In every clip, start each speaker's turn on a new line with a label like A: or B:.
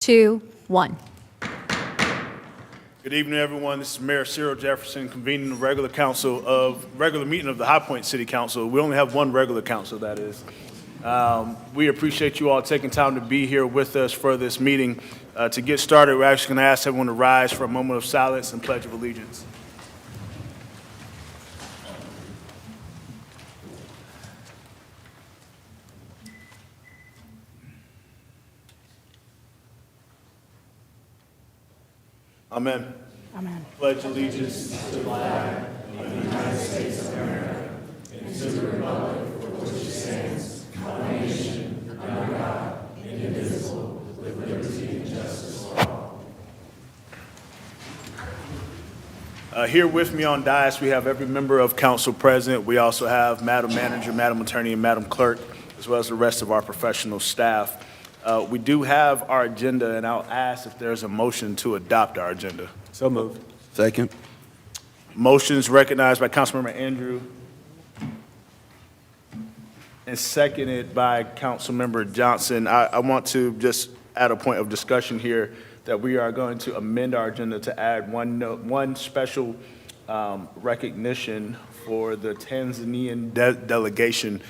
A: 2, 1.
B: Good evening, everyone. This is Mayor Cyril Jefferson convening the regular meeting of the High Point City Council. We only have one regular council, that is. We appreciate you all taking time to be here with us for this meeting. To get started, we're actually going to ask everyone to rise for a moment of silence and pledge of allegiance. Amen.
A: Amen.
B: Pledge allegiance to the flag. Here with me on dais, we have every member of council present. We also have Madam Manager, Madam Attorney, and Madam Clerk, as well as the rest of our professional staff. We do have our agenda, and I'll ask if there's a motion to adopt our agenda.
C: So moved.
D: Second.
B: Motion's recognized by Councilmember Andrew and seconded by Councilmember Johnson. I want to just add a point of discussion here that we are going to amend our agenda to add one special recognition for the Tanzanian delegation.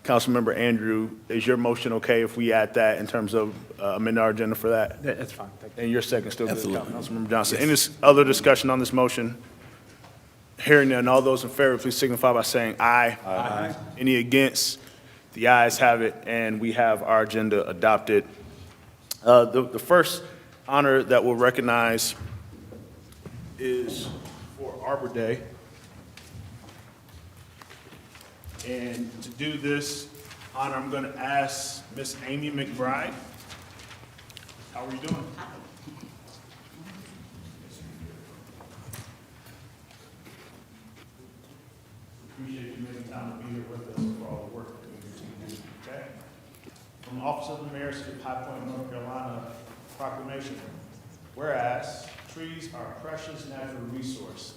B: Councilmember Andrew, is your motion okay if we add that in terms of amend our agenda for that?
C: That's fine. Thank you.
B: And your second still good,
D: Absolutely.
B: Councilmember Johnson. Any other discussion on this motion? Hearing none, all those in favor, please signify by saying aye.
C: Aye.
B: Any against? The ayes have it, and we have our agenda adopted. The first honor that we'll recognize is for Arbor Day. And to do this honor, I'm going to ask Miss Amy McBride. How are you doing? Appreciate you making time to be here with us for all the work that we continue to do, okay? From the Office of the Mayor, City of High Point, North Carolina, proclamation. Whereas trees are a precious natural resource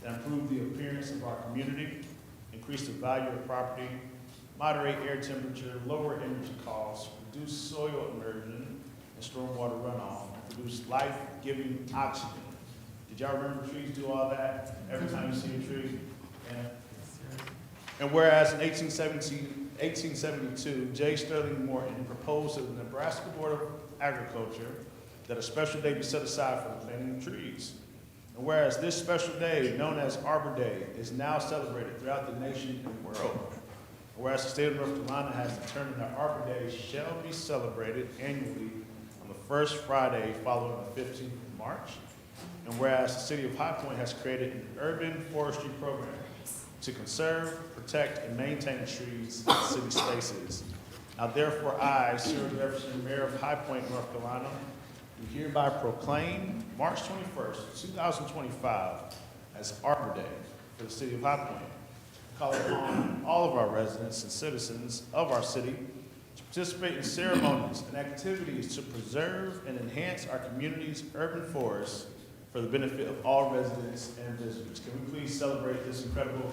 B: that improve the appearance of our community, increase the value of property, moderate air temperature, lower energy costs, reduce soil immersion and stormwater runoff, and produce life-giving oxygen. Did y'all remember trees do all that? Every time you see a tree? Yeah. And whereas in 1872, J. Sterling Morton proposed to the Nebraska Board of Agriculture that a special day be set aside for the planting of trees. And whereas this special day, known as Arbor Day, is now celebrated throughout the nation and world. And whereas the state of North Carolina has determined that Arbor Day shall be celebrated annually on the first Friday following the 15th of March. And whereas the city of High Point has created an urban forestry program to conserve, protect, and maintain trees in city spaces. Now therefore I, Cyril Jefferson, Mayor of High Point, North Carolina, do hereby proclaim March 21st, 2025 as Arbor Day for the city of High Point. Call upon all of our residents and citizens of our city to participate in ceremonies and activities to preserve and enhance our community's urban forests for the benefit of all residents and visitors. Can we please celebrate this incredible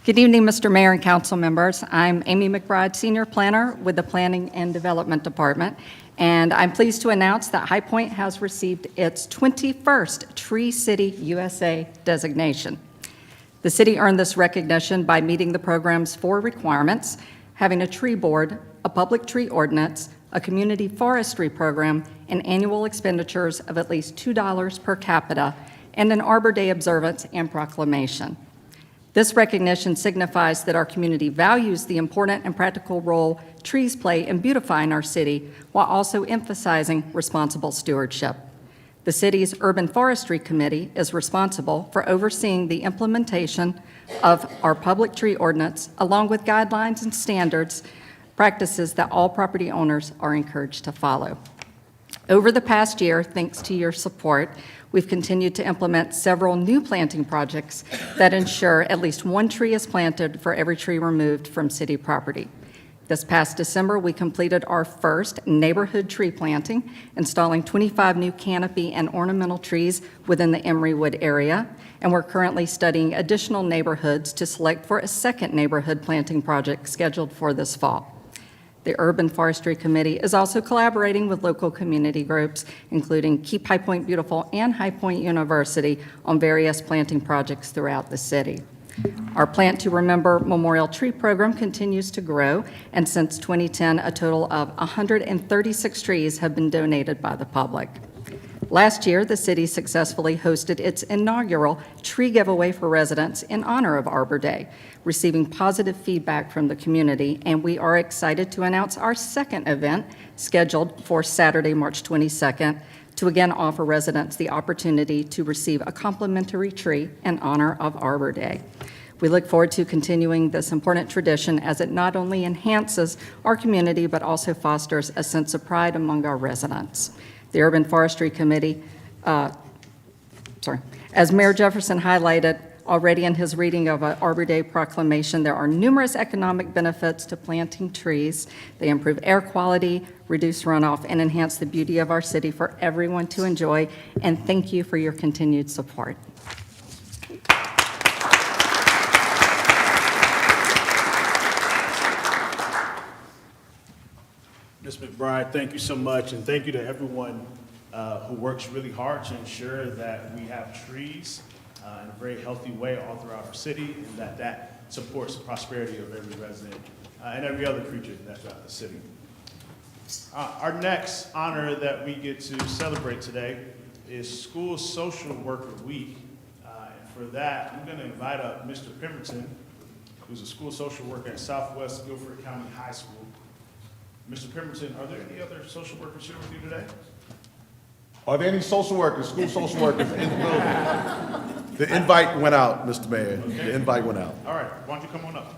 A: Good evening, Mr. Mayor and council members. I'm Amy McBride, Senior Planner with the Planning and Development Department, and I'm pleased to announce that High Point has received its 21st Tree City USA designation. The city earned this recognition by meeting the program's 4 requirements: having a tree board, a public tree ordinance, a community forestry program, and annual expenditures of at least $2 per capita, and an Arbor Day observance and proclamation. This recognition signifies that our community values the important and practical role trees play in beautifying our city, while also emphasizing responsible stewardship. The city's Urban Forestry Committee is responsible for overseeing the implementation of our public tree ordinance, along with guidelines and standards, practices that all property owners are encouraged to follow. Over the past year, thanks to your support, we've continued to implement several new planting projects that ensure at least one tree is planted for every tree removed from city property. This past December, we completed our first neighborhood tree planting, installing 25 new canopy and ornamental trees within the Emerywood area, and we're currently studying additional neighborhoods to select for a second neighborhood planting project scheduled for this fall. The Urban Forestry Committee is also collaborating with local community groups, including Keep High Point Beautiful and High Point University, on various planting projects throughout the city. Our Plant to Remember Memorial Tree Program continues to grow, and since 2010, a total of 136 trees have been donated by the public. Last year, the city successfully hosted its inaugural tree giveaway for residents in honor of Arbor Day, receiving positive feedback from the community, and we are excited to announce our second event, scheduled for Saturday, March 22nd, to again offer residents the opportunity to receive a complimentary tree in honor of Arbor Day. We look forward to continuing this important tradition as it not only enhances our community, but also fosters a sense of pride among our residents. The Urban Forestry Committee, as Mayor Jefferson highlighted already in his reading of an Arbor Day proclamation, there are numerous economic benefits to planting trees. They improve air quality, reduce runoff, and enhance the beauty of our city for everyone to enjoy. And thank you for your continued support.
B: Ms. McBride, thank you so much, and thank you to everyone who works really hard to ensure that we have trees in a very healthy way all throughout our city, and that supports the prosperity of every resident and every other creature that's throughout the city. Our next honor that we get to celebrate today is School Social Worker Week. And for that, I'm going to invite up Mr. Pemberton, who's a school social worker at Southwest Guilford County High School. Mr. Pemberton, are there any other social workers here with you today?
C: Are there any social workers, school social workers in the building? The invite went out, Mr. Mayor.
B: Okay.
C: The invite went out.
B: All right, why don't you come on up?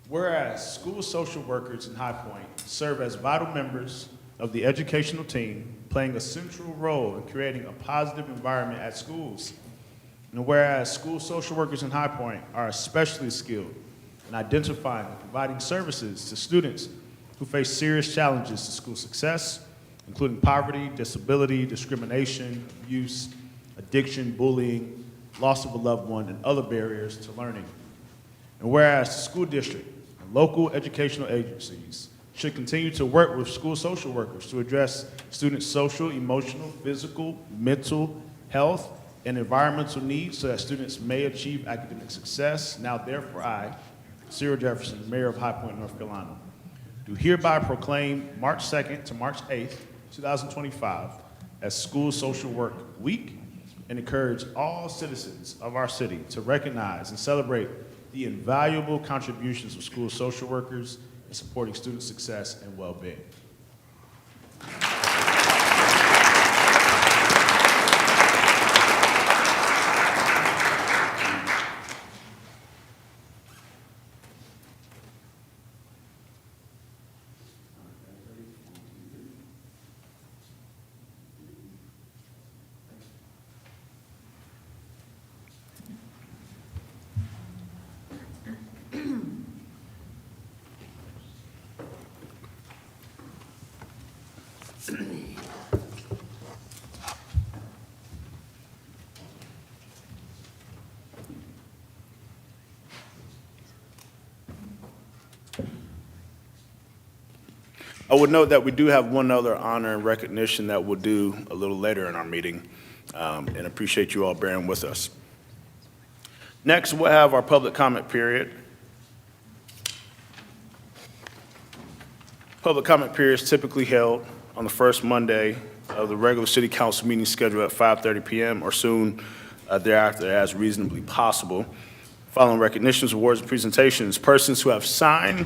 B: Whereas school social workers in High Point serve as vital members of the educational team, playing a central role in creating a positive environment at schools. And whereas school social workers in High Point are especially skilled in identifying and providing services to students who face serious challenges to school success, including poverty, disability, discrimination, abuse, addiction, bullying, loss of a loved one, and other barriers to learning. And whereas the school district and local educational agencies should continue to work with school social workers to address students' social, emotional, physical, mental health, and environmental needs so that students may achieve academic success. Now, therefore, I, Cyril Jefferson, Mayor of High Point, North Carolina, do hereby proclaim March 2nd to March 8th, 2025 as School Social Work Week and encourage all citizens of our city to recognize and celebrate the invaluable contributions of school social workers in supporting student success and well-being. I would note that we do have one other honor and recognition that we'll do a little later in our meeting, and appreciate you all bearing with us. Next, we'll have our public comment period. Public comment period is typically held on the first Monday of the regular city council meeting scheduled at 5:30 p.m. or soon thereafter as reasonably possible. Following recognitions, awards, and presentations, persons who have signed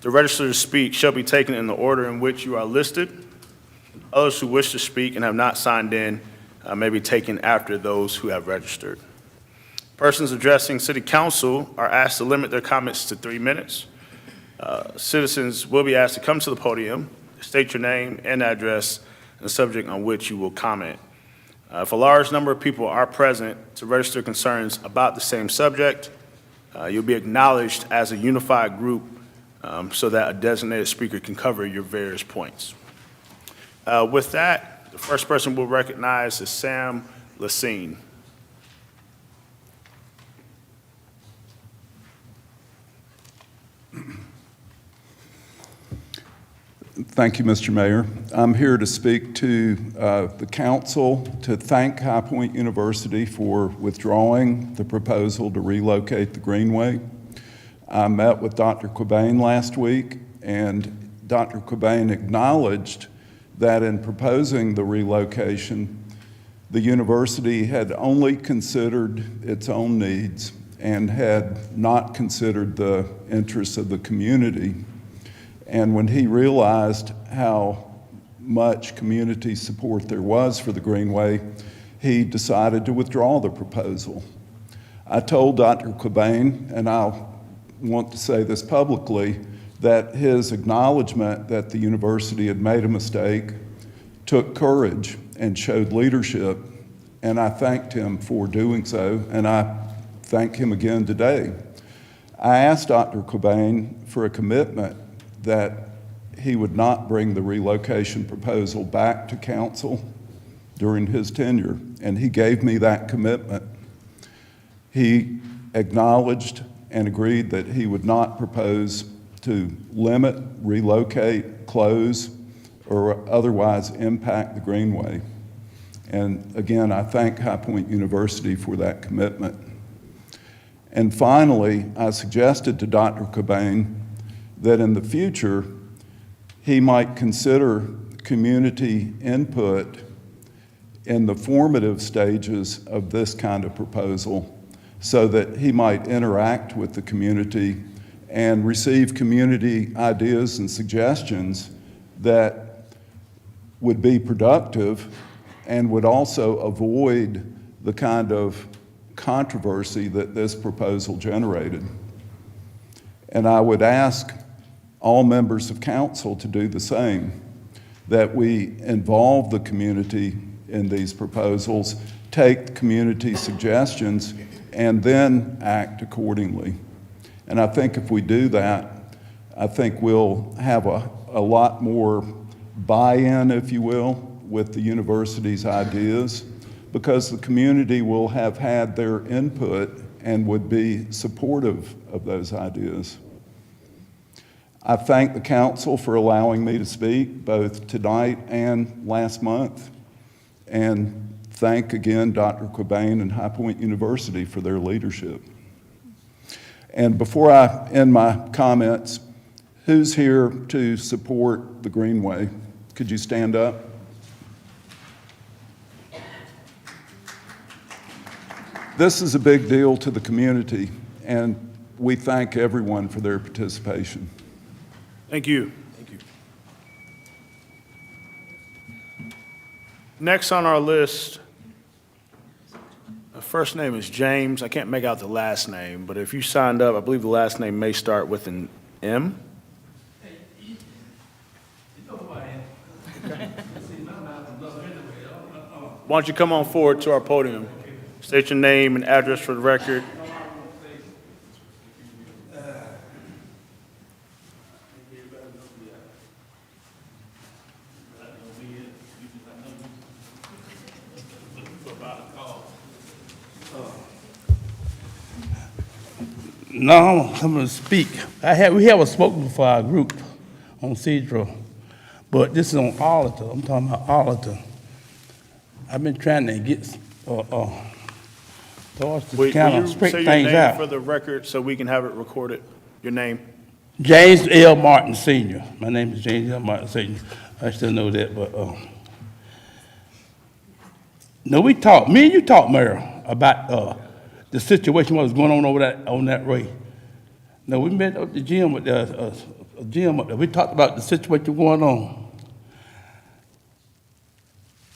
B: the register to speak shall be taken in the order in which you are listed. Others who wish to speak and have not signed in may be taken after those who have registered. Persons addressing City Council are asked to limit their comments to 3 minutes. Citizens will be asked to come to the podium, state your name and address, and the subject on which you will comment. If a large number of people are present to register concerns about the same subject, you'll be acknowledged as a unified group so that a designated speaker can cover your various points. With that, the first person we'll recognize is Sam Lacine.
D: Thank you, Mr. Mayor. I'm here to speak to the council to thank High Point University for withdrawing the proposal to relocate the Greenway. I met with Dr. Quabain last week, and Dr. Quabain acknowledged that in proposing the relocation, the university had only considered its own needs and had not considered the interests of the community. And when he realized how much community support there was for the Greenway, he decided to withdraw the proposal. I told Dr. Quabain, and I want to say this publicly, that his acknowledgement that the university had made a mistake took courage and showed leadership, and I thanked him for doing so, and I thank him again today. I asked Dr. Quabain for a commitment that he would not bring the relocation proposal back to council during his tenure, and he gave me that commitment. He acknowledged and agreed that he would not propose to limit, relocate, close, or otherwise impact the Greenway. And again, I thank High Point University for that commitment. And finally, I suggested to Dr. Quabain that in the future, he might consider community input in the formative stages of this kind of proposal so that he might interact with the community and receive community ideas and suggestions that would be productive and would also avoid the kind of controversy that this proposal generated. And I would ask all members of council to do the same, that we involve the community in these proposals, take community suggestions, and then act accordingly. And I think if we do that, I think we'll have a lot more buy-in, if you will, with the university's ideas, because the community will have had their input and would be supportive of those ideas. I thank the council for allowing me to speak both tonight and last month, and thank again Dr. Quabain and High Point University for their leadership. And before I end my comments, who's here to support the Greenway? Could you stand up? This is a big deal to the community, and we thank everyone for their participation.
B: Thank you. Thank you. Next on our list, the first name is James. I can't make out the last name, but if you signed up, I believe the last name may start with an M. Why don't you come on forward to our podium? State your name and address for the record.
E: No, I'm coming to speak. We have a spoken before our group on Cedro, but this is on Arlington. I'm talking about Arlington. I've been trying to get Doris to
B: Will
E: kind
B: you
E: of
B: say
E: straighten
B: your
E: things
B: name for
E: out.
B: the record so we can have it recorded? Your name?
E: James L. Martin Sr. My name is James L. Martin Sr. I still know that, but no, we talked. Me and you talked, Mayor, about the situation what was going on on that way. Now, we met at the gym with gym up there. We talked about the situation going on.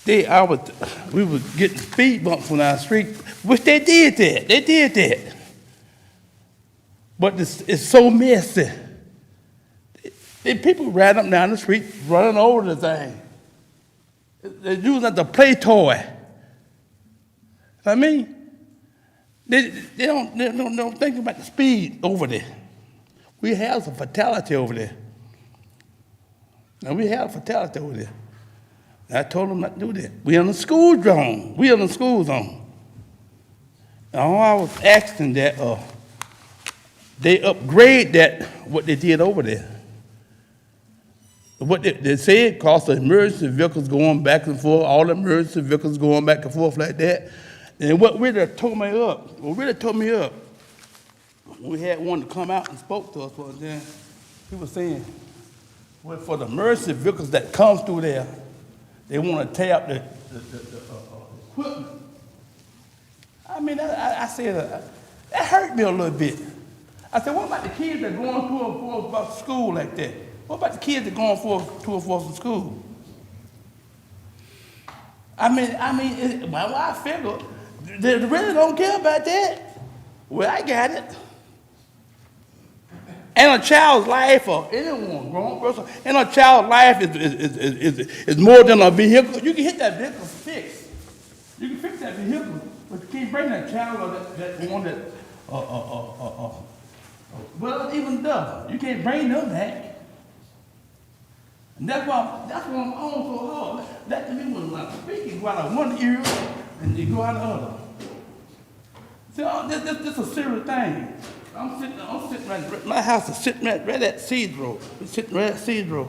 E: We were getting speed bumps on our street, which they did that. They did that. But it's so messy. People riding up down the street, running over the thing. They're using it as a play toy. I mean, they don't think about the speed over there. We have some fatality over there. Now, we have fatality over there. I told them not to do that. We in the school zone. We in the school zone. And all I was asking that they upgrade that, what they did over there. What they said, cost the emergency vehicles going back and forth, all the emergency vehicles going back and forth like that. And what really tore me up, we had one to come out and spoke to us one day. He was saying, well, for the emergency vehicles that come through there, they want to tear up the equipment. I mean, I said, that hurt me a little bit. I said, what about the kids that are going to and forth about school like that? What about the kids that are going to and forth from school? Well, I figure they really don't care about that. Well, I got it. And a child's life, or anyone, grown person, and a child's life is more than a vehicle. You can hit that vehicle fixed. You can fix that vehicle, but you can't bring that child or that one that, well, even dumb. You can't bring them back. And that's why I'm on so hard. That to me was like speaking go out of one ear and you go out the other. See, this is a serious thing. I'm sitting right, my house is sitting right at Seeds Road. It's sitting right at Seeds Road.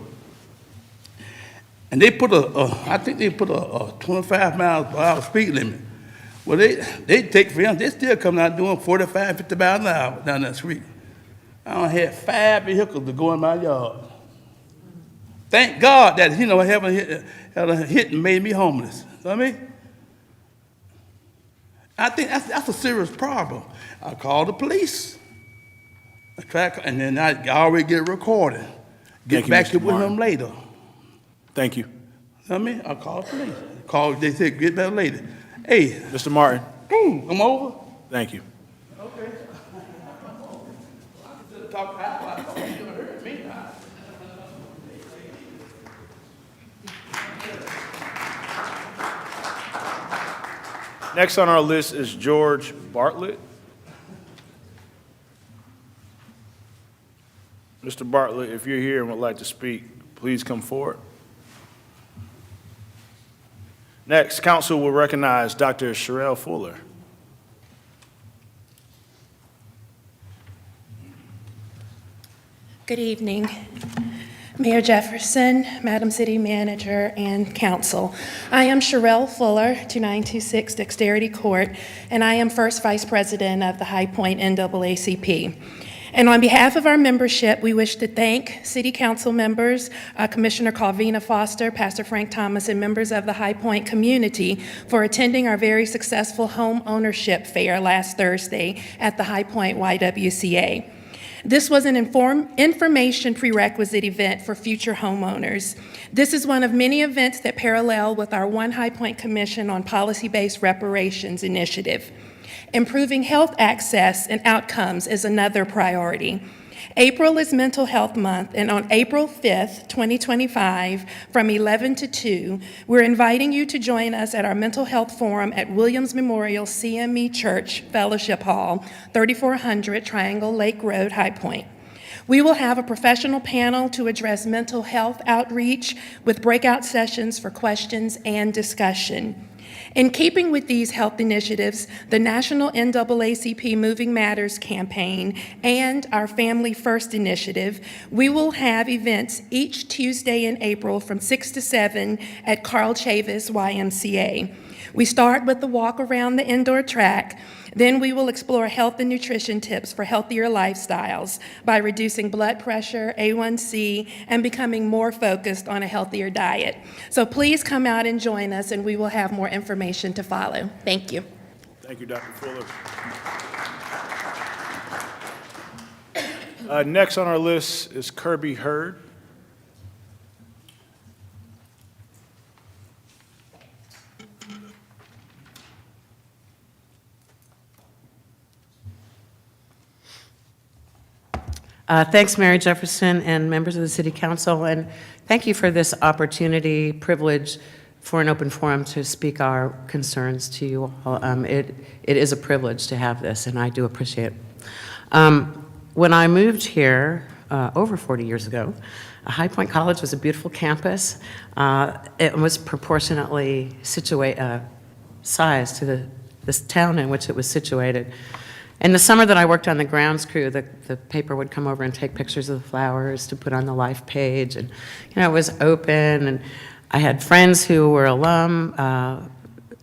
E: And they put I think they put a 25 miles per hour speed limit. Well, they take for them, they still coming out doing 45, 50 miles an hour down that street. I done had 5 vehicles to go in my yard. Thank God that, haven't hit and made me homeless. You know what I mean? I think that's a serious problem. I called the police. And then I already get it recorded. Get back to with him later.
B: Thank you.
E: You know what I mean? I called the police. They said, get back later. Hey.
B: Mr. Martin,
E: I'm over.
B: thank you.
E: Okay. I can just talk out. I thought you would hurt me now.
B: Next on our list is George Bartlett. Mr. Bartlett, if you're here and would like to speak, please come forward. Next, council will recognize Dr. Sherelle Fuller.
F: Good evening, Mayor Jefferson, Madam City Manager, and Council. I am Sherelle Fuller, 2926 Dexterity Court, and I am First Vice President of the High Point NAACP. And on behalf of our membership, we wish to thank City Council members, Commissioner Calvina Foster, Pastor Frank Thomas, and members of the High Point community for attending our very successful home ownership fair last Thursday at the High Point YWCA. This was an information prerequisite event for future homeowners. This is one of many events that parallel with our One High Point Commission on Policy-Based Reparations initiative. Improving health access and outcomes is another priority. April is Mental Health Month, and on April 5th, 2025, from 11 to 2, we're inviting you to join us at our Mental Health Forum at Williams Memorial CME Church Fellowship Hall, 3400 Triangle Lake Road, High Point. We will have a professional panel to address mental health outreach with breakout sessions for questions and discussion. In keeping with these health initiatives, the National NAACP Moving Matters campaign and our Family First initiative, we will have events each Tuesday in April from 6 to 7 at Carl Chavis YMCA. We start with the walk around the indoor track. Then we will explore health and nutrition tips for healthier lifestyles by reducing blood pressure, A1C, and becoming more focused on a healthier diet. So please come out and join us, and we will have more information to follow. Thank you.
B: Thank you, Dr. Fuller. Next on our list is Kirby Hurd.
G: Thanks, Mary Jefferson and members of the City Council, and thank you for this opportunity, privilege for an open forum to speak our concerns to you all. It is a privilege to have this, and I do appreciate it. When I moved here over 40 years ago, High Point College was a beautiful campus. It was proportionately sized to this town in which it was situated. In the summer that I worked on the grounds crew, the paper would come over and take pictures of the flowers to put on the Life page, and it was open, and I had friends who were alum.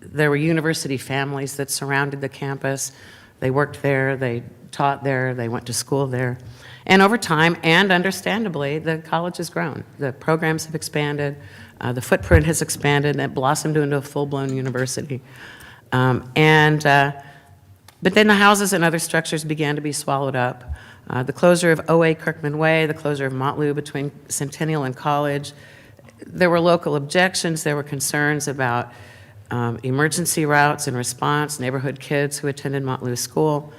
G: There were university families that surrounded the campus. They worked there, they taught there, they went to school there. And over time, and understandably, the college has grown. The programs have expanded, the footprint has expanded, and it blossomed into a full-blown university. But then the houses and other structures began to be swallowed up. The closure of OA Kirkman Way, the closure of Montlou between Centennial and College. There were local objections, there were concerns about emergency routes and response, neighborhood kids who attended Montlou School,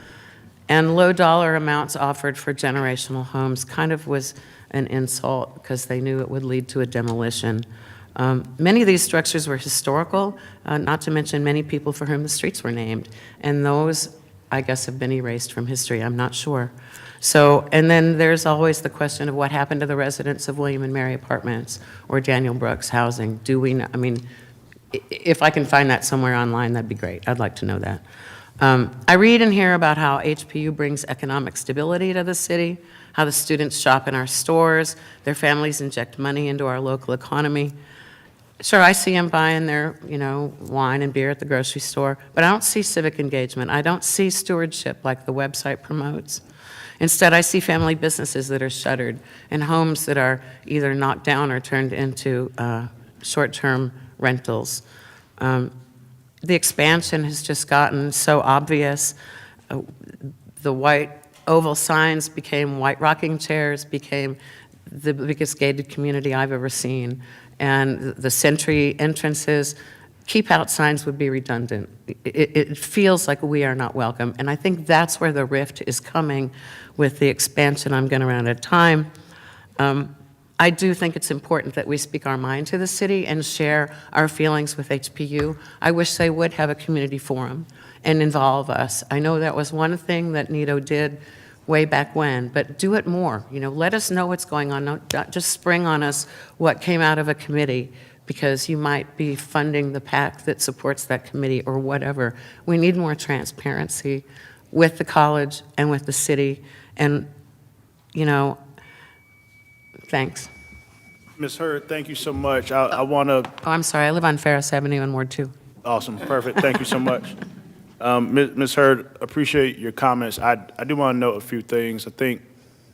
G: and low dollar amounts offered for generational homes kind of was an insult because they knew it would lead to a demolition. Many of these structures were historical, not to mention many people for whom the streets were named, and those, I guess, have been erased from history, I'm not sure. So, and then there's always the question of what happened to the residents of William and Mary Apartments or Daniel Brooks Housing. Do we know, I mean, if I can find that somewhere online, that'd be great. I'd like to know that. I read and hear about how HPU brings economic stability to the city, how the students shop in our stores, their families inject money into our local economy. Sure, I see them buying their, wine and beer at the grocery store, but I don't see civic engagement. I don't see stewardship like the website promotes. Instead, I see family businesses that are shuttered and homes that are either knocked down or turned into short-term rentals. The expansion has just gotten so obvious. The white oval signs became white rocking chairs, became the biggest gated community I've ever seen. And the Century entrances, keep out signs would be redundant. It feels like we are not welcome. And I think that's where the rift is coming with the expansion. I'm going to run out of time. I do think it's important that we speak our mind to the city and share our feelings with HPU. I wish they would have a community forum and involve us. I know that was one thing that NITO did way back when, but do it more. Let us know what's going on. Not just spring on us what came out of a committee because you might be funding the PAC that supports that committee or whatever. We need more transparency with the college and with the city. And, thanks.
B: Ms. Hurd, thank you so much. I want to.
G: Oh, I'm sorry. I live on Ferris Avenue in Ward 2.
B: Awesome, perfect. Thank you so much. Ms. Hurd, appreciate your comments. I do want to note a few things. I think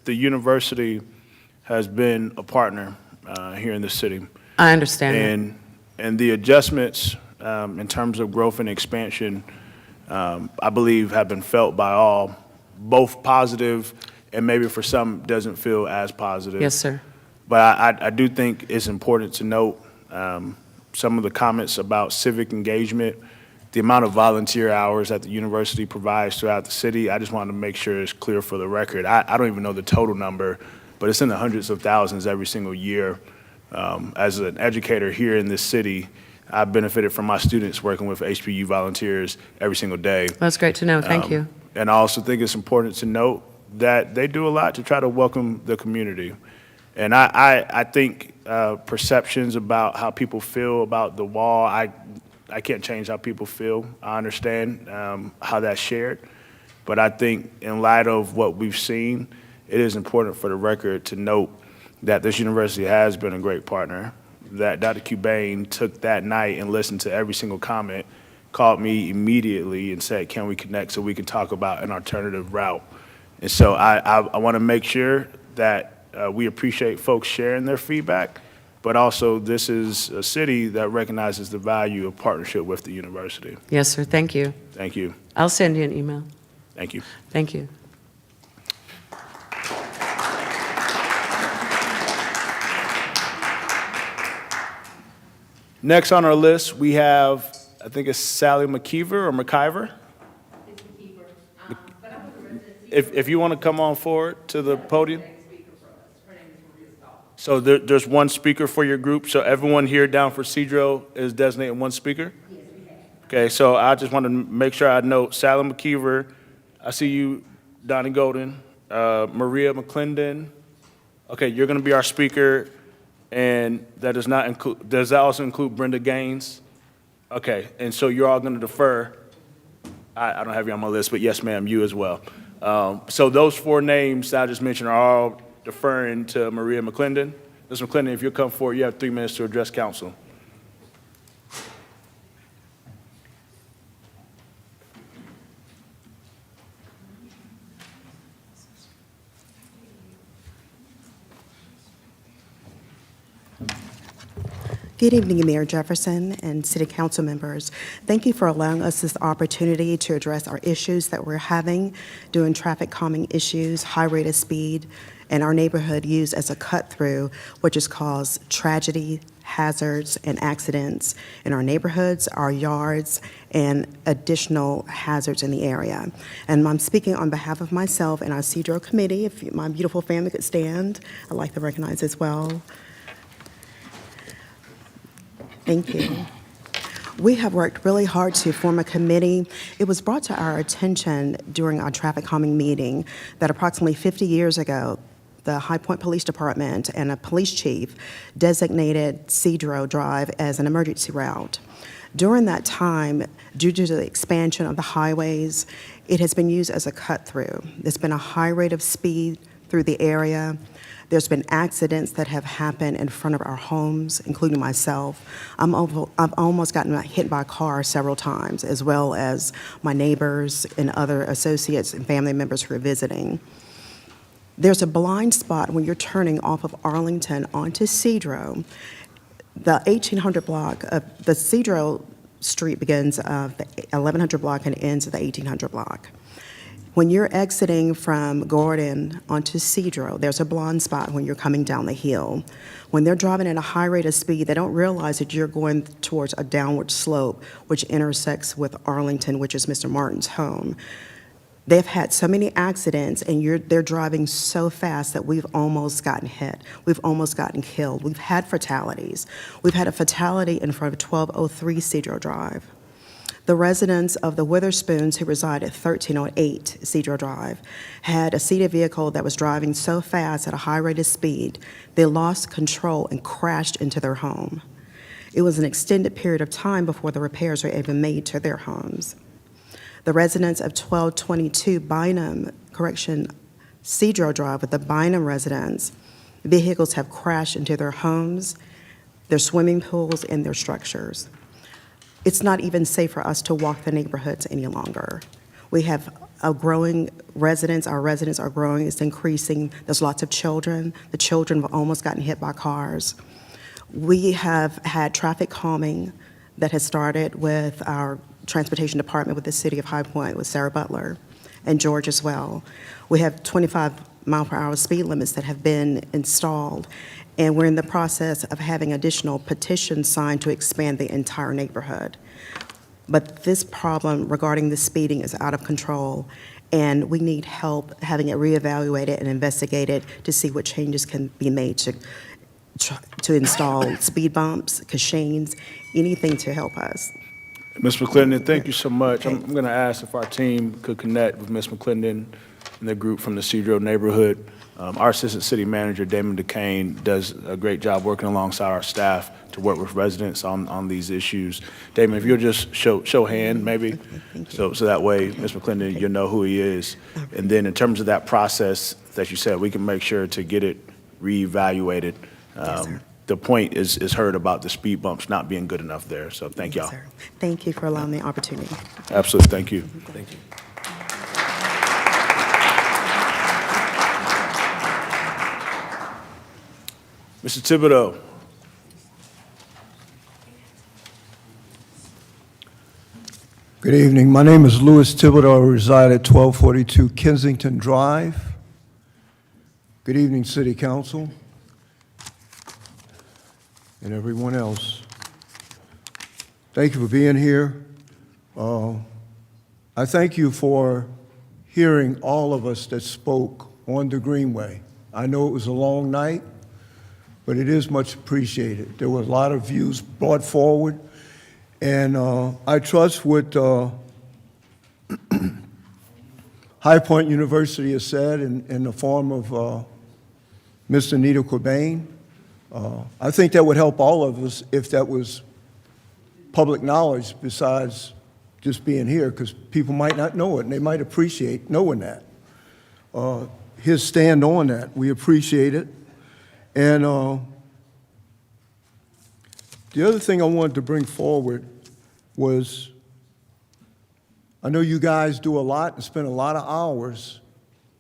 B: the university has been a partner here in the city.
G: I understand that.
B: And the adjustments in terms of growth and expansion, I believe have been felt by all, both positive and maybe for some doesn't feel as positive.
G: Yes, sir.
B: But I do think it's important to note some of the comments about civic engagement, the amount of volunteer hours that the university provides throughout the city. I just wanted to make sure it's clear for the record. I don't even know the total number, but it's in the hundreds of thousands every single year. As an educator here in this city, I've benefited from my students working with HPU volunteers every single day.
G: That's great to know. Thank you.
B: And I also think it's important to note that they do a lot to try to welcome the community. And I think perceptions about how people feel about the wall, I can't change how people feel. I understand how that's shared. But I think in light of what we've seen, it is important for the record to note that this university has been a great partner, that Dr. Cubain took that night and listened to every single comment, called me immediately and said, can we connect so we can talk about an alternative route? And so I want to make sure that we appreciate folks sharing their feedback, but also this is a city that recognizes the value of partnership with the university.
G: Yes, sir, thank you.
B: Thank you.
G: I'll send you an email.
B: Thank you.
G: Thank you.
B: Next on our list, we have, I think it's Sally McKeever or McIver. If you want to come on forward to the podium. So there's one speaker for your group, so everyone here down for Cedro is designated one speaker? Yes, we have. Okay, so I just want to make sure I note Sally McKeever, I see you, Donnie Golden, Maria McClendon. Okay, you're going to be our speaker, and that does not include, does that also include Brenda Gaines? Okay, and so you're all going to defer. I don't have you on my list, but yes, ma'am, you as well. So those four names that I just mentioned are all deferring to Maria McClendon. Ms. McClendon, if you'll come forward, you have 3 minutes to address council.
H: Good evening, Mayor Jefferson and City Council members. Thank you for allowing us this opportunity to address our issues that we're having doing traffic calming issues, high rate of speed, and our neighborhood used as a cut-through, which has caused tragedy, hazards, and accidents in our neighborhoods, our yards, and additional hazards in the area. And I'm speaking on behalf of myself and our Cedro committee. If my beautiful family could stand, I'd like to recognize as well. Thank you. We have worked really hard to form a committee. It was brought to our attention during our traffic calming meeting that approximately 50 years ago, the High Point Police Department and a police chief designated Cedro Drive as an emergency route. During that time, due to the expansion of the highways, it has been used as a cut-through. There's been a high rate of speed through the area. There's been accidents that have happened in front of our homes, including myself. I've almost gotten hit by a car several times, as well as my neighbors and other associates and family members who are visiting. There's a blind spot when you're turning off of Arlington onto Cedro. The 1800 block of the Cedro Street begins of the 1100 block and ends at the 1800 block. When you're exiting from Gordon onto Cedro, there's a blind spot when you're coming down the hill. When they're driving at a high rate of speed, they don't realize that you're going towards a downward slope, which intersects with Arlington, which is Mr. Martin's home. They've had so many accidents, and they're driving so fast that we've almost gotten hit. We've almost gotten killed. We've had fatalities. We've had a fatality in front of 1203 Cedro Drive. The residents of the Witherspoons who reside at 1308 Cedro Drive had a seated vehicle that was driving so fast at a high rate of speed, they lost control and crashed into their home. It was an extended period of time before the repairs were even made to their homes. The residents of 1222 Cedro Drive with the Bynum residents, vehicles have crashed into their homes, their swimming pools, and their structures. It's not even safe for us to walk the neighborhoods any longer. We have a growing residents, our residents are growing, it's increasing. There's lots of children. The children have almost gotten hit by cars. We have had traffic calming that has started with our transportation department with the city of High Point with Sarah Butler and George as well. We have 25-mile-per-hour speed limits that have been installed, and we're in the process of having additional petitions signed to expand the entire neighborhood. But this problem regarding the speeding is out of control, and we need help having it reevaluated and investigated to see what changes can be made to install speed bumps, cachines, anything to help us.
B: Ms. McClendon, thank you so much. I'm going to ask if our team could connect with Ms. McClendon and the group from the Cedro neighborhood. Our Assistant City Manager, Damon DeCane, does a great job working alongside our staff to work with residents on these issues. Damon, if you'll just show hand, maybe, so that way, Ms. McClendon, you'll know who he is. And then in terms of that process that you said, we can make sure to get it reevaluated. The point is heard about the speed bumps not being good enough there, so thank y'all.
H: Sir. Thank you for allowing the opportunity.
B: Absolutely, thank you. Thank you. Mr. Thibodeau,
I: Good evening. My name is Louis Thibodeau. I reside at 1242 Kensington Drive. Good evening, City Council and everyone else. Thank you for being here. I thank you for hearing all of us that spoke on the Greenway. I know it was a long night, but it is much appreciated. There were a lot of views brought forward, and I trust what High Point University has said in the form of Mr. Nito Cobain. I think that would help all of us if that was public knowledge besides just being here, because people might not know it, and they might appreciate knowing that. His stand on that, we appreciate it. And the other thing I wanted to bring forward was, I know you guys do a lot and spend a lot of hours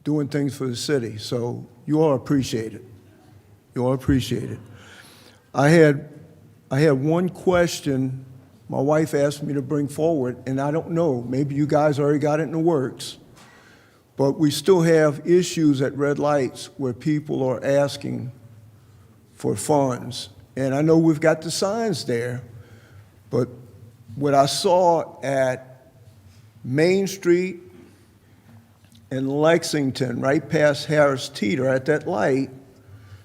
I: doing things for the city, so you all appreciate it. You all appreciate it. I had one question my wife asked me to bring forward, and I don't know, maybe you guys already got it in the works, but we still have issues at red lights where people are asking for funds. And I know we've got the signs there, but what I saw at Main Street and Lexington, right past Harris Teeter, at that light,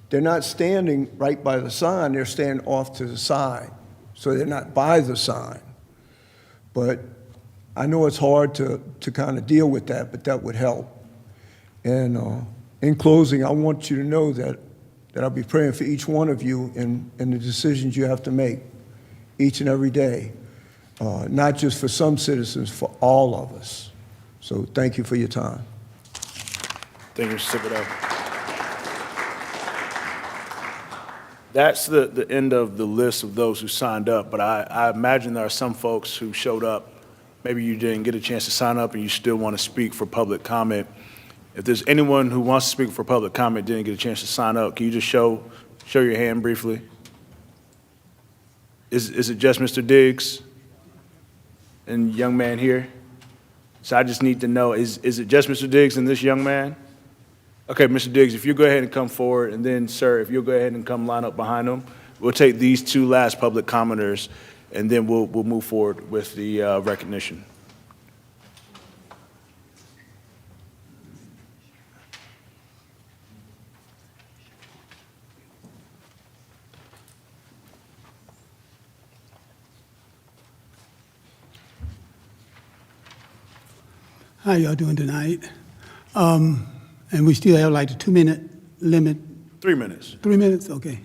I: they're not standing right by the sign, they're standing off to the side. So they're not by the sign. But I know it's hard to kind of deal with that, but that would help. And in closing, I want you to know that I'll be praying for each one of you in the decisions you have to make each and every day, not just for some citizens, for all of us. So thank you for your time.
B: Thank you, Mr. Thibodeau. That's the end of the list of those who signed up, but I imagine there are some folks who showed up. Maybe you didn't get a chance to sign up and you still want to speak for public comment. If there's anyone who wants to speak for public comment, didn't get a chance to sign up, can you just show your hand briefly? Is it just Mr. Diggs and young man here? So I just need to know, is it just Mr. Diggs and this young man? Okay, Mr. Diggs, if you go ahead and come forward, and then, sir, if you'll go ahead and come line up behind him, we'll take these two last public commenters, and then we'll move forward with the recognition.
J: How y'all doing tonight? And we still have like the 2-minute limit.
B: 3 minutes.
J: 3 minutes, okay.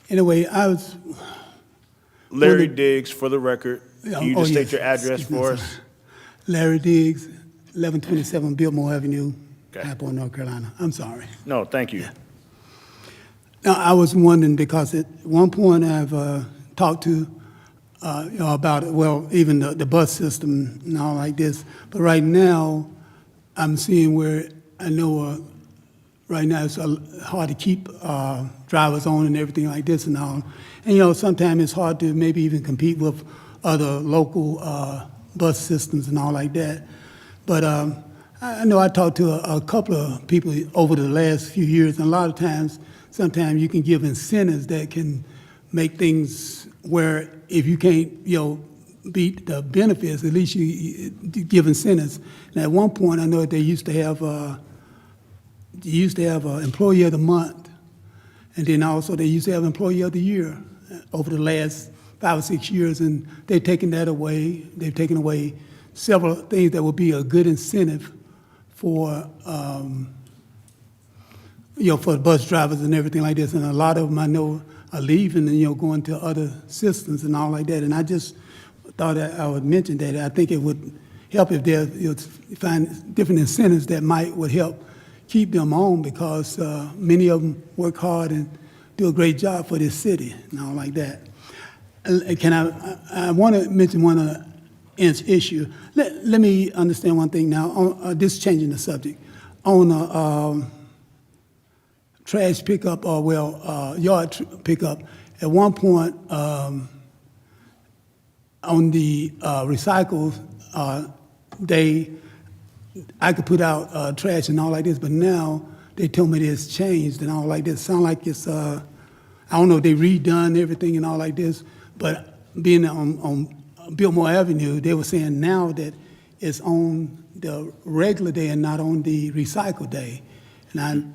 J: Anyway, I was.
B: Larry Diggs, for the record. Can you just state
J: yes.
B: your address
J: Excuse me,
B: for us?
J: sorry. Larry Diggs, 1127 Biltmore Avenue,
B: Okay.
J: High Point, North Carolina. I'm sorry.
B: No, thank you.
J: Now, I was wondering because at one point I've talked to about, well, even the bus system and all like this, but right now I'm seeing where I know right now it's hard to keep drivers on and everything like this and all. And, sometimes it's hard to maybe even compete with other local bus systems and all like that. But I know I talked to a couple of people over the last few years, and a lot of times, sometimes you can give incentives that can make things where if you can't, beat the benefits, at least you give incentives. And at one point, I know that they used to have Employee of the Month, and then also they used to have Employee of the Year over the last 5 or 6 years, and they've taken that away. They've taken away several things that would be a good incentive for, for the bus drivers and everything like this. And a lot of them I know are leaving and, going to other systems and all like that. And I just thought that I would mention that. I think it would help if they find different incentives that would help keep them on, because many of them work hard and do a great job for this city and all like that. I want to mention one issue. Let me understand one thing now. On, this is changing the subject. On trash pickup, yard pickup, at one point, on the recycle day, I could put out trash and all like this, but now they told me it's changed and all like this. Sound like it's, I don't know if they redone everything and all like this, but being on Biltmore Avenue, they were saying now that it's on the regular day and not on the recycle day. And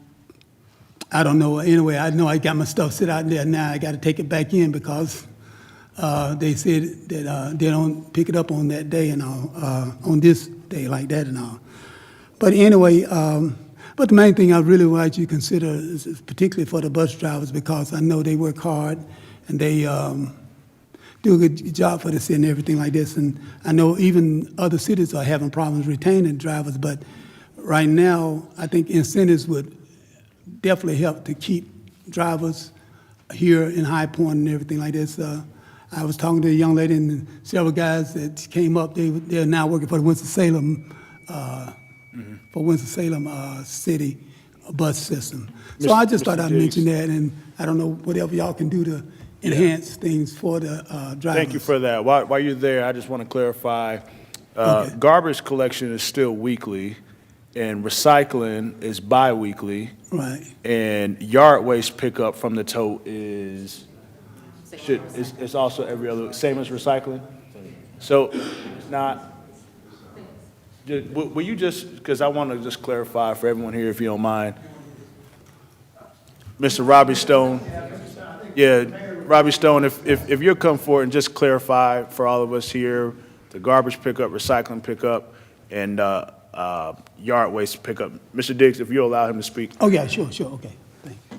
J: I don't know, anyway, I know I got my stuff sit out there now, I gotta take it back in because they said that they don't pick it up on that day and all, on this day like that and all. But anyway, but the main thing I really would like you to consider is particularly for the bus drivers, because I know they work hard and they do a good job for the city and everything like this. And I know even other cities are having problems retaining drivers, but right now, I think incentives would definitely help to keep drivers here in High Point and everything like this. I was talking to a young lady and several guys that came up. They're now working for the Winston-Salem city bus system. So I just thought I'd mention that, and I don't know whatever y'all can do to enhance things for the drivers.
B: Thank you for that. While you're there, I just want to clarify,
J: Okay.
B: garbage collection is still weekly, and recycling is bi-weekly,
J: Right.
B: and yard waste pickup from the tote is also every other, same as recycling? So it's not, will you just, because I want to just clarify for everyone here, if you don't mind. Mr. Robbie Stone. Yeah, Robbie Stone, if you'll come forward and just clarify for all of us here, the garbage pickup, recycling pickup, and yard waste pickup. Mr. Diggs, if you'll allow him to speak.
J: Oh, yeah, sure, okay. Thank you.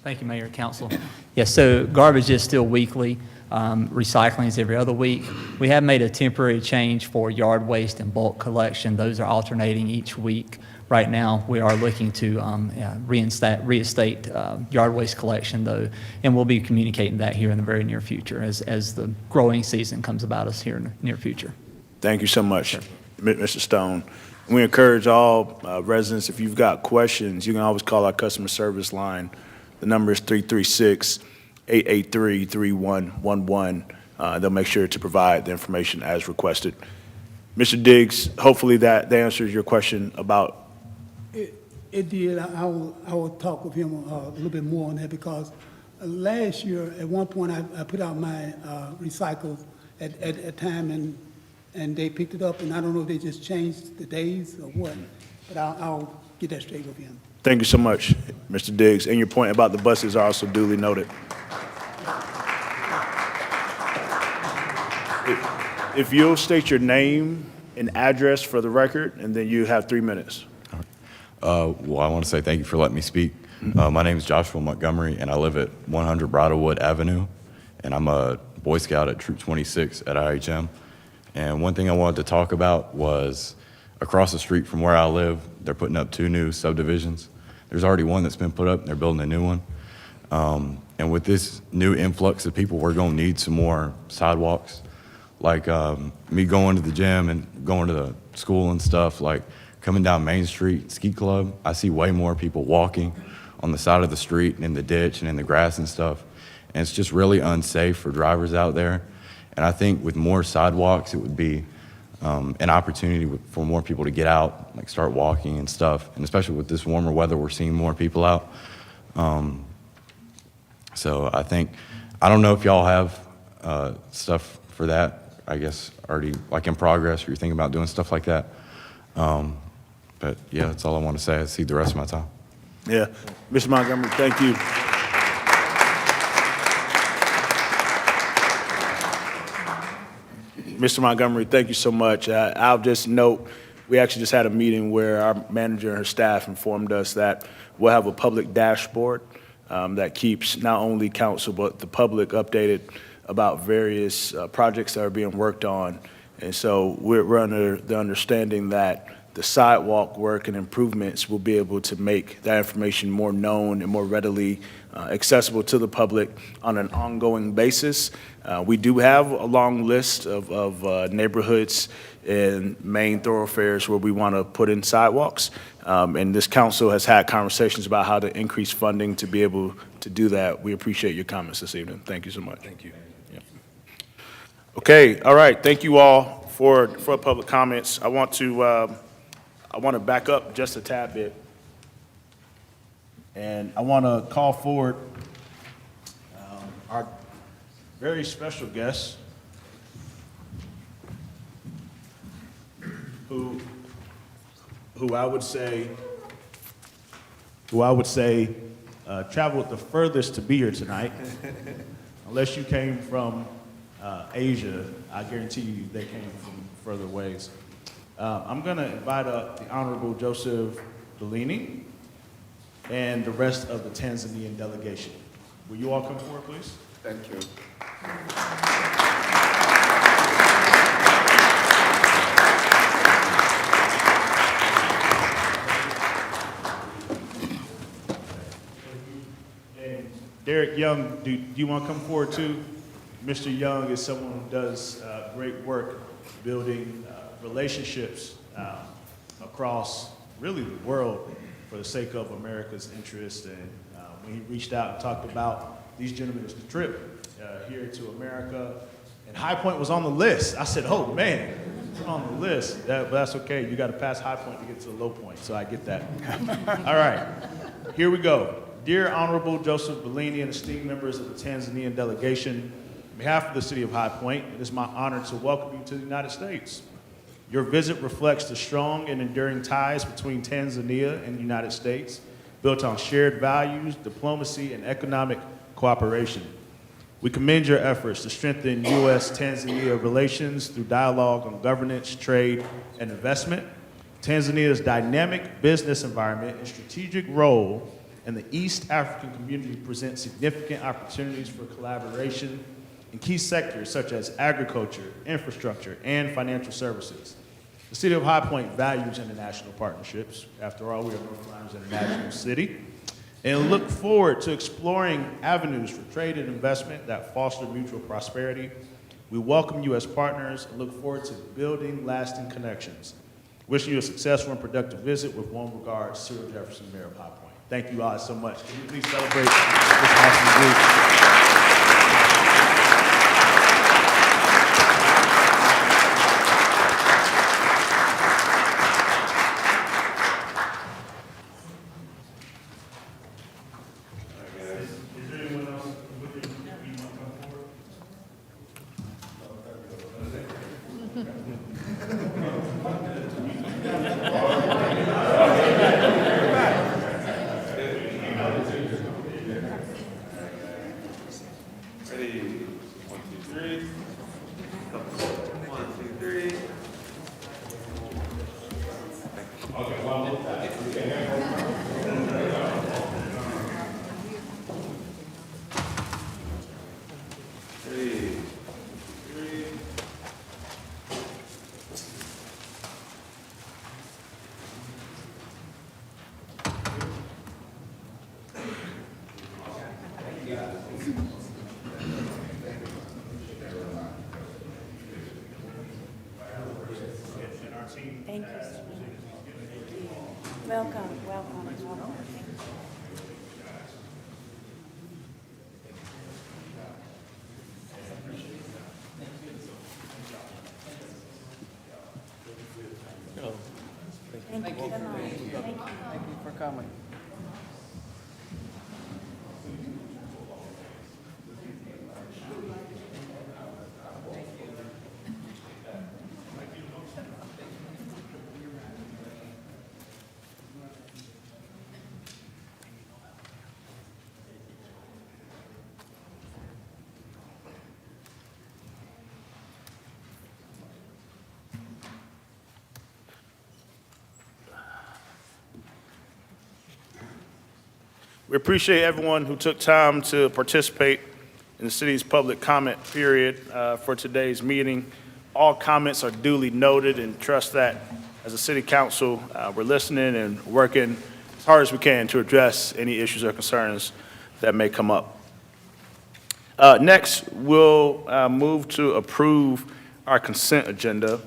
K: Thank you, Mayor and Council. Yes, so garbage is still weekly. Recycling is every other week. We have made a temporary change for yard waste and bulk collection. Those are alternating each week. Right now, we are looking to reinstate yard waste collection, though, and we'll be communicating that here in the very near future as the growing season comes about us here in the near future.
B: Thank you so much, Mr. Stone. We encourage all residents, if you've got questions, you can always call our customer service line. The number is 336-883-3111. They'll make sure to provide the information as requested. Mr. Diggs, hopefully that answers your question about.
J: It did. I will talk with him a little bit more on that, because last year, at one point, I put out my recycles at a time, and they picked it up, and I don't know if they just changed the days or what, but I'll get that straight with him.
B: Thank you so much, Mr. Diggs. And your point about the buses are also duly noted. If you'll state your name and address for the record, and then you have 3 minutes.
L: Well, I want to say thank you for letting me speak. My name is Joshua Montgomery, and I live at 100 Bridlewood Avenue, and I'm a Boy Scout at Troop 26 at IHM. And one thing I wanted to talk about was across the street from where I live, they're putting up 2 new subdivisions. There's already one that's been put up, and they're building a new one. And with this new influx of people, we're going to need some more sidewalks. Like me going to the gym and going to the school and stuff, like coming down Main Street, Ski Club, I see way more people walking on the side of the street and in the ditch and in the grass and stuff. And it's just really unsafe for drivers out there. And I think with more sidewalks, it would be an opportunity for more people to get out, like start walking and stuff. And especially with this warmer weather, we're seeing more people out. So I think, I don't know if y'all have stuff for that, I guess, already like in progress, or you're thinking about doing stuff like that. But yeah, that's all I want to say. I see the rest of my time.
B: Yeah. Mr. Montgomery, thank you. Mr. Montgomery, thank you so much. I'll just note, we actually just had a meeting where our manager and her staff informed us that we'll have a public dashboard that keeps not only council but the public updated about various projects that are being worked on. And so we're under the understanding that the sidewalk work and improvements will be able to make that information more known and more readily accessible to the public on an ongoing basis. We do have a long list of neighborhoods and main thoroughfares where we want to put in sidewalks. And this council has had conversations about how to increase funding to be able to do that. We appreciate your comments this evening. Thank you so much. Thank you. Okay, all right, thank you all for public comments. I want to back up just a tad bit. And I want to call forward our very special guest, who I would say traveled the furthest to be here tonight. Unless you came from Asia, I guarantee you they came from further ways. I'm going to invite up the Honorable Joseph Bellini and the rest of the Tanzanian delegation. Will you all come forward, please?
C: Thank you.
B: And Derek Young, do you want to come forward too? Mr. Young is someone who does great work building relationships across really the world for the sake of America's interest. And when he reached out and talked about these gentlemen's trip here to America, and High Point was on the list. I said, oh man, it's on the list. But that's okay. You got to pass High Point to get to the low point, so I get that. All right, here we go. Dear Honorable Joseph Bellini and esteemed members of the Tanzanian delegation, on behalf of the City of High Point, it is my honor to welcome you to the United States. Your visit reflects the strong and enduring ties between Tanzania and the United States, built on shared values, diplomacy, and economic cooperation. We commend your efforts to strengthen U.S.-Tanzania relations through dialogue on governance, trade, and investment. Tanzania's dynamic business environment and strategic role in the East African community present significant opportunities for collaboration in key sectors such as agriculture, infrastructure, and financial services. The City of High Point values international partnerships. After all, we are North Carolina's international city, and look forward to exploring avenues for trade and investment that foster mutual prosperity. We welcome you as partners and look forward to building lasting connections. Wishing you a successful and productive visit. With warm regards, Cyril Jefferson, Mayor of High Point. Thank you all so much. Can you please celebrate this awesome group?
M: Thank you. Welcome, welcome, welcome. Thank you so much. Thank you for coming.
B: We appreciate everyone who took time to participate in the city's public comment period for today's meeting. All comments are duly noted, and trust that as a city council, we're listening and working as hard as we can to address any issues or concerns that may come up. Next, we'll move to approve our consent agenda.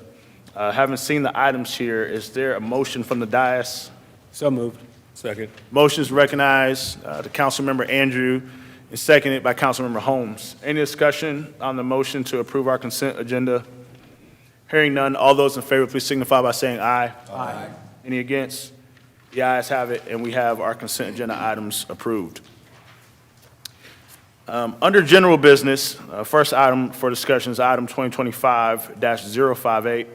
B: Having seen the items here, is there a motion from the dais?
N: So moved. Second.
B: Motion is recognized. The council member Andrew and seconded by Councilmember Holmes. Any discussion on the motion to approve our consent agenda? Hearing none, all those in favor, please signify by saying aye. Aye. Any against? The ayes have it, and we have our consent agenda items approved. Under general business, first item for discussion is item 2025-058.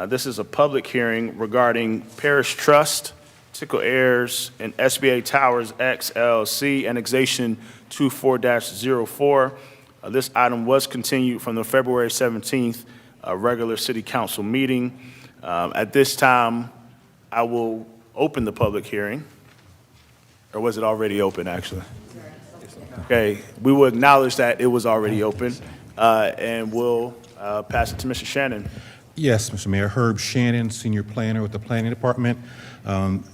B: This is a public hearing regarding Parish Trust, Tickle Airs, and SBA Towers X LLC, annexation 24-04. This item was continued from the February 17th regular city council meeting. At this time, I will open the public hearing. Or was it already open, actually? Okay, we will acknowledge that it was already open, and we'll pass it to Mr. Shannon.
N: Yes, Mr. Mayor. Herb Shannon, Senior Planner with the Planning Department.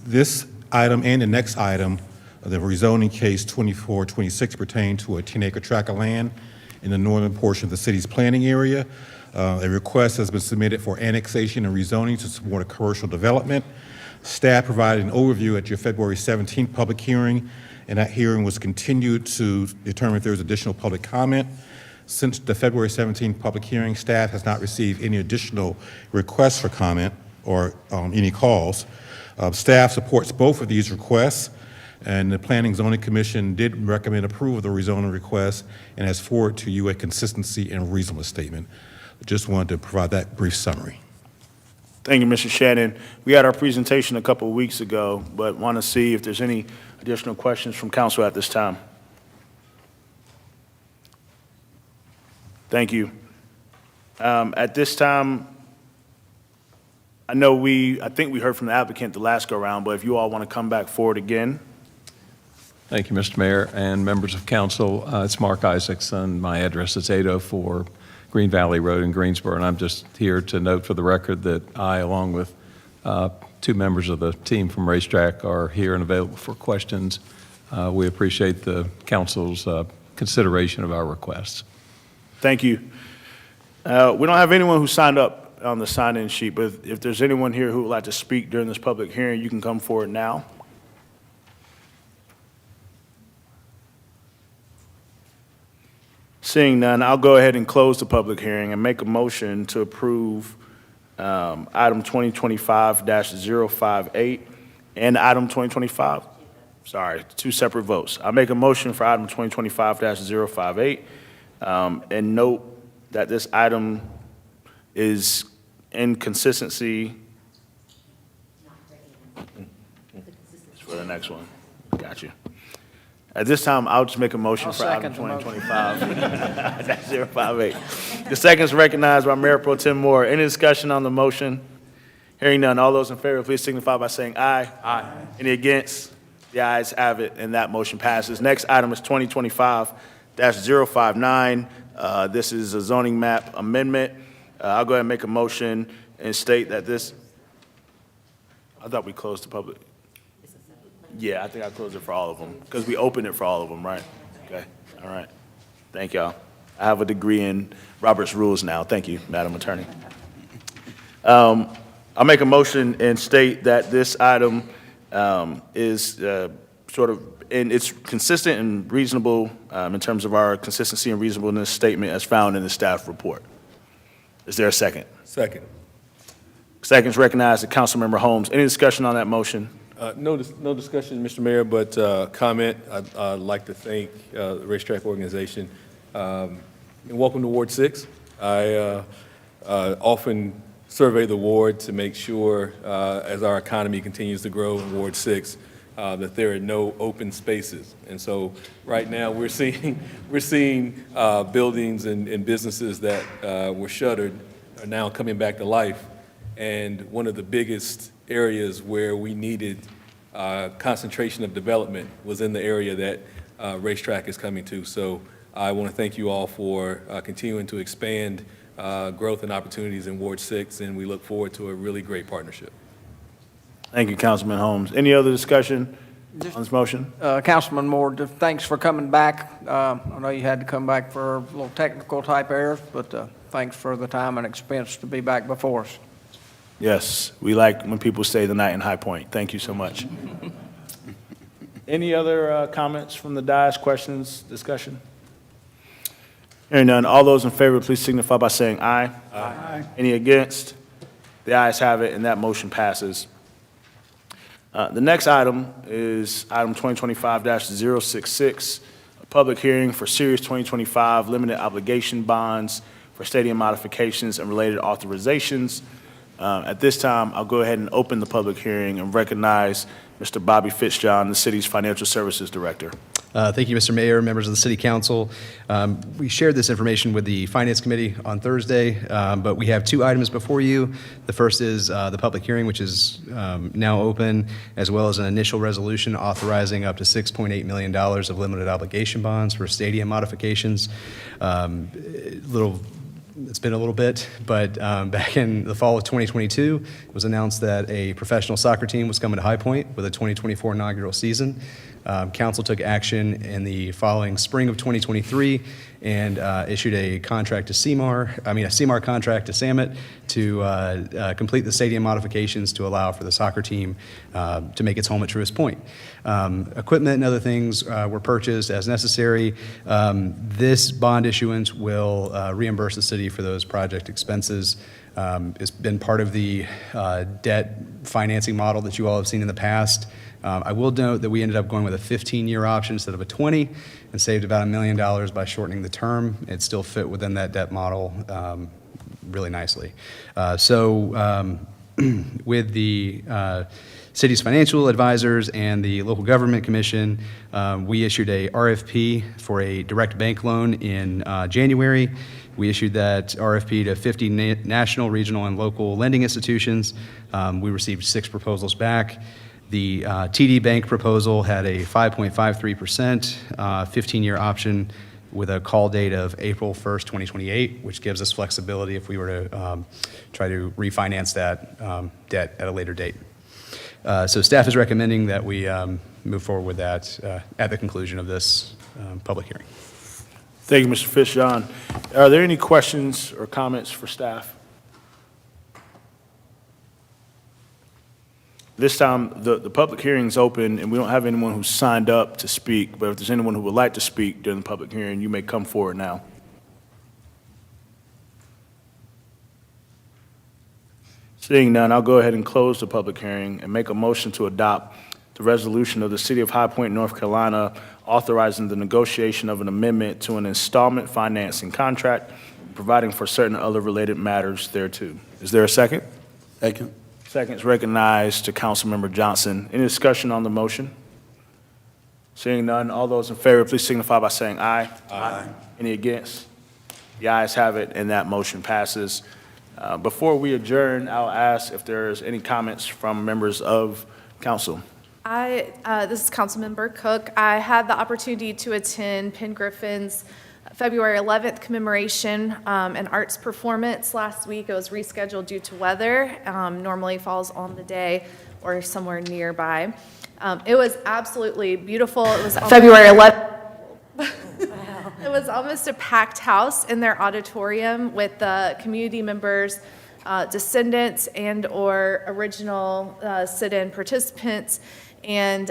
N: This item and the next item, the rezoning case 2426, pertain to a 10-acre tract of land in the northern portion of the city's planning area. A request has been submitted for annexation and rezoning to support a commercial development. Staff provided an overview at your February 17th public hearing, and that hearing was continued to determine if there was additional public comment. Since the February 17th public hearing, staff has not received any additional requests for comment or any calls. Staff supports both of these requests, and the Planning Zoning Commission did recommend approval of the rezoning request and has forwarded to you a consistency and reasonableness statement. Just wanted to provide that brief summary.
B: Thank you, Mr. Shannon. We had our presentation a couple of weeks ago, but want to see if there's any additional questions from council at this time. Thank you. At this time, I think we heard from the applicant the last go-around, but if you all want to come back forward again.
O: Thank you, Mr. Mayor and members of council. It's Mark Isaacson. My address is 804 Green Valley Road in Greensboro, and I'm just here to note for the record that I, along with two members of the team from Racetrack, are here and available for questions. We appreciate the council's consideration of our requests.
B: Thank you. We don't have anyone who signed up on the sign-in sheet, but if there's anyone here who would like to speak during this public hearing, you can come forward now. Seeing none, I'll go ahead and close the public hearing and make a motion to approve item 2025-058 and item 2025. Sorry, two separate votes. I'll make a motion for item 2025-058 and note that this item is in consistency. For the next one. Got you. At this time, I'll just make a motion for item 2025-058. The second is recognized by Mayor Pro Tem Moore. Any discussion on the motion? Hearing none, all those in favor, please signify by saying aye. Aye. Any against? The ayes have it, and that motion passes. Next item is 2025-059. This is a zoning map amendment. I'll go ahead and make a motion and state that this, I thought we closed the public. Yeah, I think I closed it for all of them, because we opened it for all of them, right? Okay, all right. Thank y'all. I have a degree in Robert's Rules now. Thank you, Madam Attorney. I'll make a motion and state that this item is sort of, and it's consistent and reasonable in terms of our consistency and reasonableness statement as found in the staff report. Is there a second?
P: Second.
B: Second's recognized. Councilmember Holmes. Any discussion on that motion?
P: No discussion, Mr. Mayor, but comment. I'd like to thank the Racetrack organization. And welcome to Ward 6. I often survey the ward to make sure, as our economy continues to grow in Ward 6, that there are no open spaces. And so right now we're seeing buildings and businesses that were shuttered are now coming back to life. And one of the biggest areas where we needed concentration of development was in the area that Racetrack is coming to. So I want to thank you all for continuing to expand growth and opportunities in Ward 6, and we look forward to a really great partnership.
B: Thank you, Councilman Holmes. Any other discussion on this motion?
M: Councilman Moore, thanks for coming back. I know you had to come back for a little technical type errors, but thanks for the time and expense to be back before us.
B: Yes, we like when people stay the night in High Point. Thank you so much. Any other comments from the dais, questions, discussion? Hearing none, all those in favor, please signify by saying aye. Aye. Any against? The ayes have it, and that motion passes. The next item is item 2025-066, a public hearing for Series 2025 limited obligation bonds for stadium modifications and related authorizations. At this time, I'll go ahead and open the public hearing and recognize Mr. Bobby Fitzjohn, the city's Financial Services Director.
Q: Thank you, Mr. Mayor, members of the City Council. We shared this information with the Finance Committee on Thursday, but we have two items before you. The first is the public hearing, which is now open, as well as an initial resolution authorizing up to $6.8 million of limited obligation bonds for stadium modifications. It's been a little bit, but back in the fall of 2022, it was announced that a professional soccer team was coming to High Point with a 2024 inaugural season. Council took action in the following spring of 2023 and issued a contract to CMAR contract to Samet to complete the stadium modifications to allow for the soccer team to make its home at Truist Point. Equipment and other things were purchased as necessary. This bond issuance will reimburse the city for those project expenses. It's been part of the debt financing model that you all have seen in the past. I will note that we ended up going with a 15-year option instead of a 20 and saved about $1 million by shortening the term. It still fit within that debt model really nicely. With the city's financial advisors and the local government commission, we issued a RFP for a direct bank loan in January. We issued that RFP to 50 national, regional, and local lending institutions. We received 6 proposals back. The TD Bank proposal had a 5.53%, 15-year option with a call date of April 1st, 2028, which gives us flexibility if we were to try to refinance that debt at a later date. So staff is recommending that we move forward with that at the conclusion of this public hearing.
B: Thank you, Mr. Fitzjohn. Are there any questions or comments for staff? This time, the public hearing is open, and we don't have anyone who's signed up to speak, but if there's anyone who would like to speak during the public hearing, you may come forward now. Seeing none, I'll go ahead and close the public hearing and make a motion to adopt the resolution of the City of High Point, North Carolina, authorizing the negotiation of an amendment to an installment financing contract, providing for certain other related matters thereto. Is there a second?
C: Second.
B: Second is recognized to Councilmember Johnson. Any discussion on the motion? Seeing none, all those in favor, please signify by saying aye. Aye. Any against? The ayes have it, and that motion passes. Before we adjourn, I'll ask if there's any comments from members of council.
R: This is Councilmember Cook. I had the opportunity to attend Penn Griffin's February 11th commemoration and arts performance last week. It was rescheduled due to weather. Normally falls on the day or somewhere nearby. It was absolutely beautiful. It was February 11th. It was almost a packed house in their auditorium with the community members, descendants, and/or original sit-in participants, and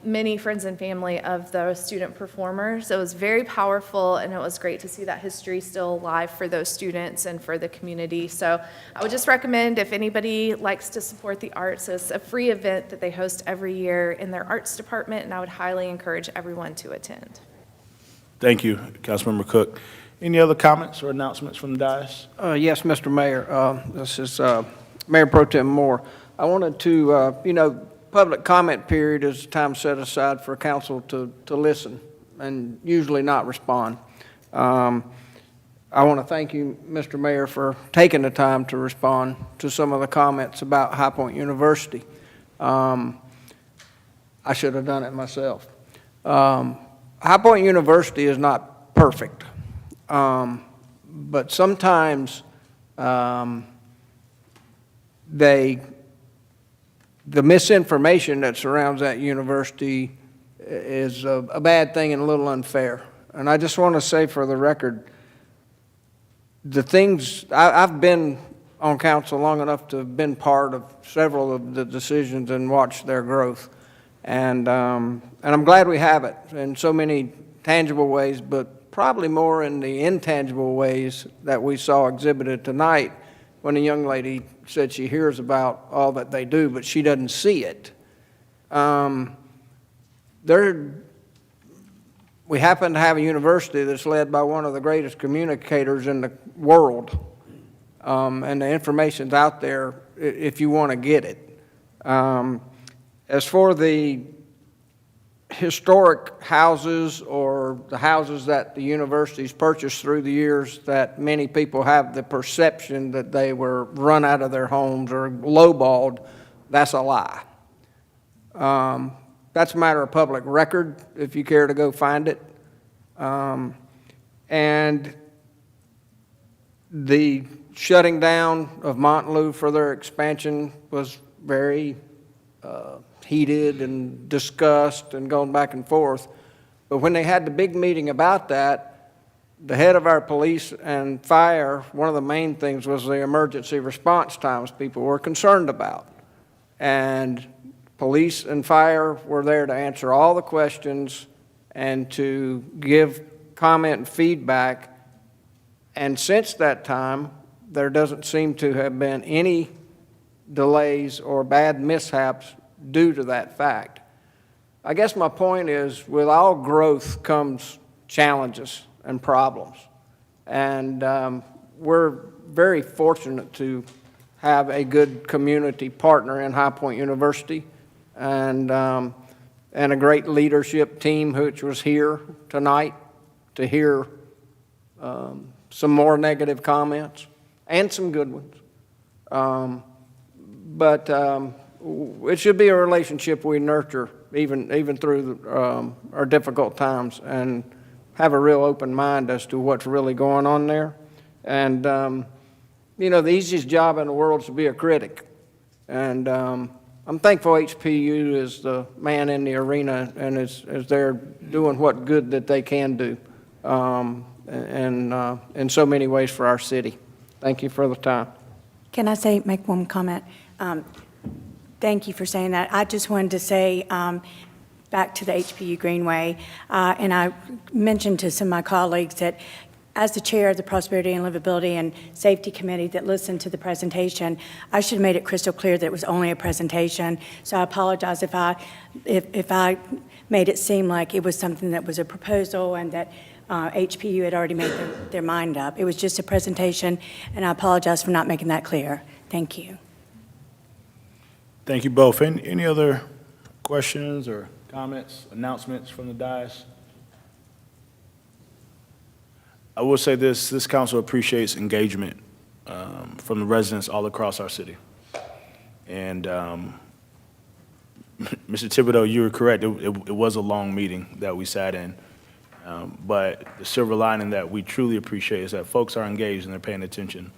R: many friends and family of the student performers. It was very powerful, and it was great to see that history still alive for those students and for the community. So I would just recommend, if anybody likes to support the arts, it's a free event that they host every year in their arts department, and I would highly encourage everyone to attend.
B: Thank you, Councilmember Cook. Any other comments or announcements from the dais?
M: Yes, Mr. Mayor. This is Mayor Pro Tem Moore. I wanted to, public comment period is time set aside for council to listen and usually not respond. I want to thank you, Mr. Mayor, for taking the time to respond to some of the comments about High Point University. I should have done it myself. High Point University is not perfect, but sometimes the misinformation that surrounds that university is a bad thing and a little unfair. And I just want to say for the record, the things, I've been on council long enough to have been part of several of the decisions and watched their growth. And I'm glad we have it in so many tangible ways, but probably more in the intangible ways that we saw exhibited tonight when the young lady said she hears about all that they do, but she doesn't see it. We happen to have a university that's led by one of the greatest communicators in the world, and the information's out there if you want to get it. As for the historic houses or the houses that the universities purchased through the years that many people have the perception that they were run out of their homes or lowballed, that's a lie. That's a matter of public record if you care to go find it. And the shutting down of Montlou for their expansion was very heated and discussed and going back and forth. But when they had the big meeting about that, the head of our police and fire, one of the main things was the emergency response times people were concerned about. And police and fire were there to answer all the questions and to give comment and feedback. And since that time, there doesn't seem to have been any delays or bad mishaps due to that fact. I guess my point is, with all growth comes challenges and problems. And we're very fortunate to have a good community partner in High Point University and a great leadership team which was here tonight to hear some more negative comments and some good ones. But it should be a relationship we nurture even through our difficult times and have a real open mind as to what's really going on there. And, you know, the easiest job in the world is to be a critic. And I'm thankful HPU is the man in the arena and is there doing what good that they can do and in so many ways for our city. Thank you for the time.
S: Can I make one comment? Thank you for saying that. I just wanted to say, back to the HPU Greenway, and I mentioned to some of my colleagues that as the chair of the Prosperity and Livability and Safety Committee that listened to the presentation, I should have made it crystal clear that it was only a presentation. So I apologize if I made it seem like it was something that was a proposal and that HPU had already made their mind up. It was just a presentation, and I apologize for not making that clear. Thank you.
B: Thank you both. Any other questions or comments, announcements from the dais? I will say this council appreciates engagement from the residents all across our city. And Mr. Thibodeau, you were correct. It was a long meeting that we sat in. But the silver lining that we truly appreciate is that folks are engaged and they're paying attention.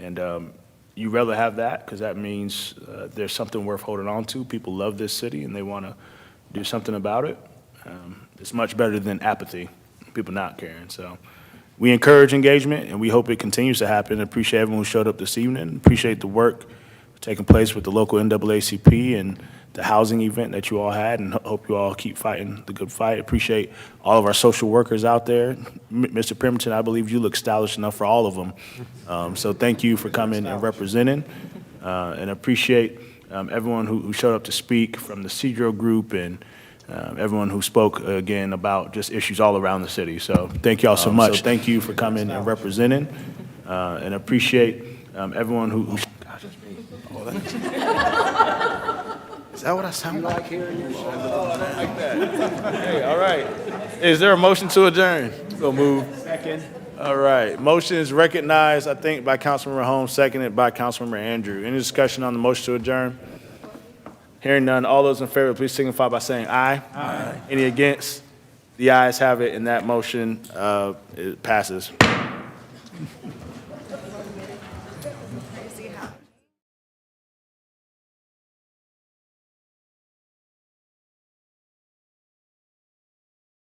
B: And you rather have that because that means there's something worth holding on to. People love this city and they want to do something about it. It's much better than apathy, people not caring. So we encourage engagement and we hope it continues to happen. Appreciate everyone who showed up this evening. Appreciate the work taking place with the local NAACP and the housing event that you all had, and hope you all keep fighting the good fight. Appreciate all of our social workers out there. Mr. Pemberton, I believe you look stylish enough for all of them. So thank you for coming and representing, and appreciate everyone who showed up to speak from the Cedro Group and everyone who spoke again about just issues all around the city. So thank you all so much. Thank you for coming and representing, and appreciate everyone who gosh, that's me. Oh, that's is that what I sound like? Hearing yourself. Like that. Hey, all right. Is there a motion to adjourn? So move. Second. All right. Motion is recognized, I think, by Councilmember Holmes, seconded by Councilmember Andrew. Any discussion on the motion to adjourn? Hearing none. All those in favor, please signify by saying aye. Aye. Any against? The ayes have it, and that motion it passes.